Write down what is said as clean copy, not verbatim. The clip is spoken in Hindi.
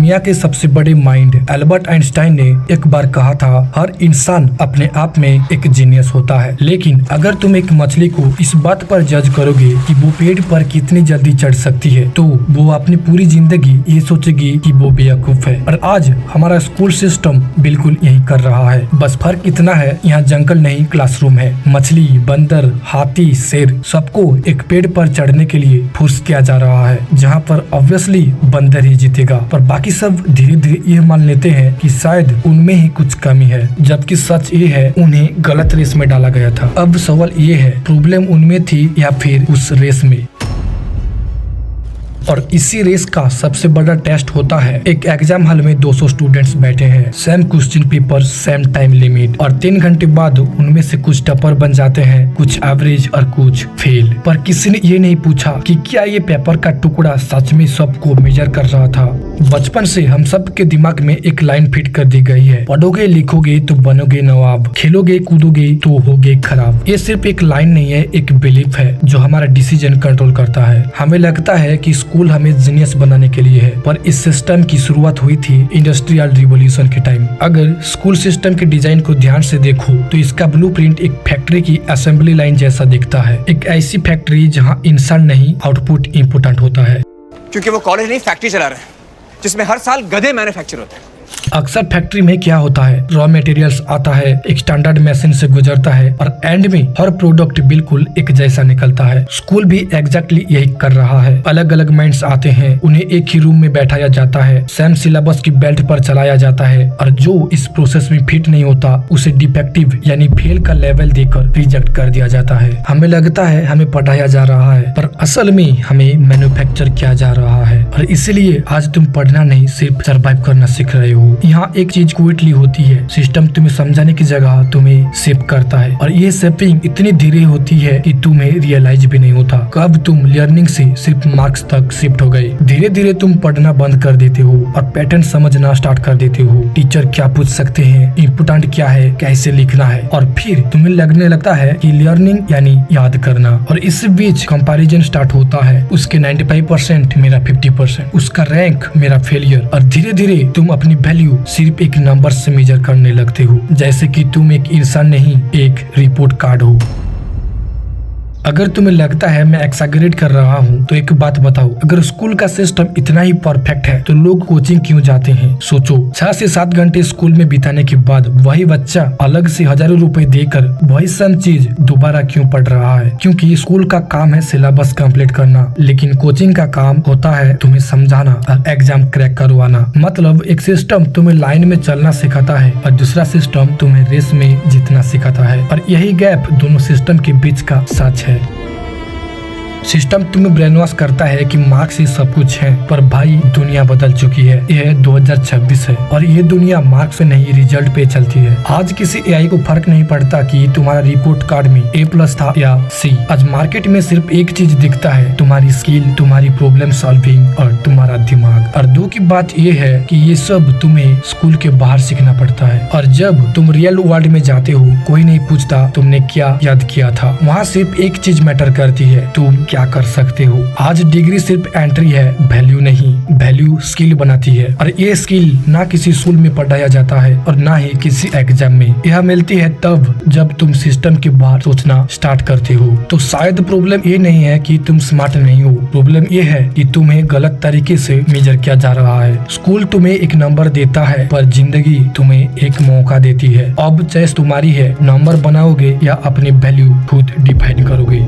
दुनिया के सबसे बड़े माइंड एल्बर्ट आइंस्टाइन ने एक बार कहा था, हर इंसान अपने आप में एक जीनियस होता है, लेकिन अगर तुम एक मछली को इस बात पर जज करोगे कि वो पेड़ पर कितनी जल्दी चढ़ सकती है, तो वो अपनी पूरी जिंदगी ये सोचेगी कि वो बेवकूफ है। और आज हमारा स्कूल सिस्टम बिल्कुल यही कर रहा है। बस फर्क इतना है, यहाँ जंगल नहीं क्लासरूम है। मछली, बंदर, हाथी, शेर सबको एक पेड़ पर चढ़ने के लिए फोर्स किया जा रहा है, जहाँ पर ऑब्वियसली बंदर ही जीतेगा। पर बाकी सब धीरे धीरे ये मान लेते हैं कि शायद उनमें ही कुछ कमी है, जबकि सच ये है उन्हें गलत रेस में डाला गया था। अब सवाल ये है, प्रॉब्लम उनमें थी या फिर उस रेस में? और इसी रेस का सबसे बड़ा टेस्ट होता है, एक एग्जाम हॉल में 200 स्टूडेंट्स बैठे हैं, same question paper, same time limit, और 3 घंटे बाद उनमें से कुछ टॉपर बन जाते हैं, कुछ एवरेज और कुछ फेल। पर किसी ने ये नहीं पूछा कि क्या ये पेपर का टुकड़ा सच में सबको मेजर कर रहा था। बचपन से हम सब के दिमाग में एक लाइन फिट कर दी गई है, पढ़ोगे लिखोगे तो बनोगे नवाब, खेलोगे कूदोगे तो होगे खराब। ये सिर्फ एक लाइन नहीं है, एक बिलीफ है जो हमारा डिसीजन कंट्रोल करता है। हमें लगता है कि स्कूल हमें जीनियस बनाने के लिए है, पर इस सिस्टम की शुरुआत हुई थी इंडस्ट्रियल रिवॉल्यूशन के टाइम। अगर स्कूल सिस्टम के डिजाइन को ध्यान से देखो तो इसका ब्लूप्रिंट एक फैक्ट्री की असेंबली लाइन जैसा दिखता है। एक ऐसी फैक्ट्री जहां इंसान नहीं आउटपुट इम्पोर्टेंट होता है। क्योंकि वो कॉलेज नहीं फैक्ट्री चला रहे हैं जिसमें हर साल गधे मैन्युफैक्चर होते हैं। अक्सर फैक्ट्री में क्या होता है, रॉ मटेरियल्स आता है, एक स्टैंडर्ड मशीन से गुजरता है और एंड में हर प्रोडक्ट बिल्कुल एक जैसा निकलता है। स्कूल भी एग्जैक्टली यही कर रहा है। अलग अलग माइंड्स आते हैं, उन्हें एक ही रूम में बैठाया जाता है, सेम सिलेबस की बेल्ट पर चलाया जाता है, और जो इस प्रोसेस में फिट नहीं होता उसे डिफेक्टिव यानी फेल का लेवल देकर रिजेक्ट कर दिया जाता है। हमें लगता है हमें पढ़ाया जा रहा है, पर असल में हमें मैन्युफैक्चर किया जा रहा है। और इसीलिए आज तुम पढ़ना नहीं, सिर्फ सर्वाइव करना सीख रहे हो। यहाँ एक चीज क्विकली होती है, सिस्टम तुम्हें समझाने की जगह तुम्हें शेप करता है, और ये शेपिंग इतनी धीरे होती है कि तुम्हें रियलाइज भी नहीं होता कब तुम लर्निंग से सिर्फ मार्क्स तक शिफ्ट हो गए। धीरे धीरे तुम पढ़ना बंद कर देते हो और पैटर्न समझना स्टार्ट कर देते हो। टीचर क्या पूछ सकते हैं, इम्पोर्टेंट क्या है, कैसे लिखना है, और फिर तुम्हें लगने लगता है कि लर्निंग यानी याद करना। और इस बीच कंपैरिजन स्टार्ट होता है, उसके 95% मेरा 50%, उसका रैंक मेरा फेलियर, और धीरे धीरे तुम अपनी वैल्यू सिर्फ एक नंबर से मेजर करने लगते हो, जैसे कि तुम एक इंसान नहीं एक रिपोर्ट कार्ड हो। अगर तुम्हें लगता है मैं एक्सैगरेट कर रहा हूँ तो एक बात बताओ, अगर स्कूल का सिस्टम इतना ही परफेक्ट है तो लोग कोचिंग क्यों जाते हैं? सोचो, 6 से 7 घंटे स्कूल में बिताने के बाद वही बच्चा अलग से हजारों रुपए देकर वही सेम चीज दोबारा क्यों पढ़ रहा है? क्योंकि स्कूल का काम है सिलेबस कंप्लीट करना, लेकिन कोचिंग का काम होता है तुम्हें समझाना और एग्जाम क्रैक करवाना। मतलब एक सिस्टम तुम्हें लाइन में चलना सिखाता है और दूसरा सिस्टम तुम्हें रेस में जीतना सिखाता है, और यही गैप दोनों सिस्टम के बीच का सच है। सिस्टम तुम्हें ब्रेन वॉश करता है कि मार्क्स ही सब कुछ है, पर भाई दुनिया बदल चुकी है। यह 2026 है और ये दुनिया मार्क्स से नहीं रिजल्ट पे चलती है। आज किसी एआई को फर्क नहीं पड़ता कि तुम्हारा रिपोर्ट कार्ड में A+ था या C। आज मार्केट में सिर्फ एक चीज दिखता है, तुम्हारी स्किल, तुम्हारी प्रॉब्लम सॉल्विंग और तुम्हारा दिमाग। और दुख की बात ये है कि ये सब तुम्हें स्कूल के बाहर सीखना पड़ता है, और जब तुम रियल वर्ल्ड में जाते हो कोई नहीं पूछता तुमने क्या याद किया था। वहाँ सिर्फ एक चीज मैटर करती है, तुम क्या कर सकते हो। आज डिग्री सिर्फ एंट्री है, वैल्यू नहीं। वैल्यू स्किल बनाती है, और ये स्किल ना किसी स्कूल में पढ़ाया जाता है और ना ही किसी एग्जाम में। यह मिलती है तब जब तुम सिस्टम के बाहर सोचना स्टार्ट करते हो। तो शायद प्रॉब्लम ये नहीं है कि तुम स्मार्ट नहीं हो, प्रॉब्लम ये है कि तुम्हें गलत तरीके से मेजर किया जा रहा है। स्कूल तुम्हें एक नंबर देता है, पर जिंदगी तुम्हें एक मौका देती है। अब चॉइस तुम्हारी है, नंबर बनाओगे या अपनी वैल्यू खुद डिफाइन करोगे।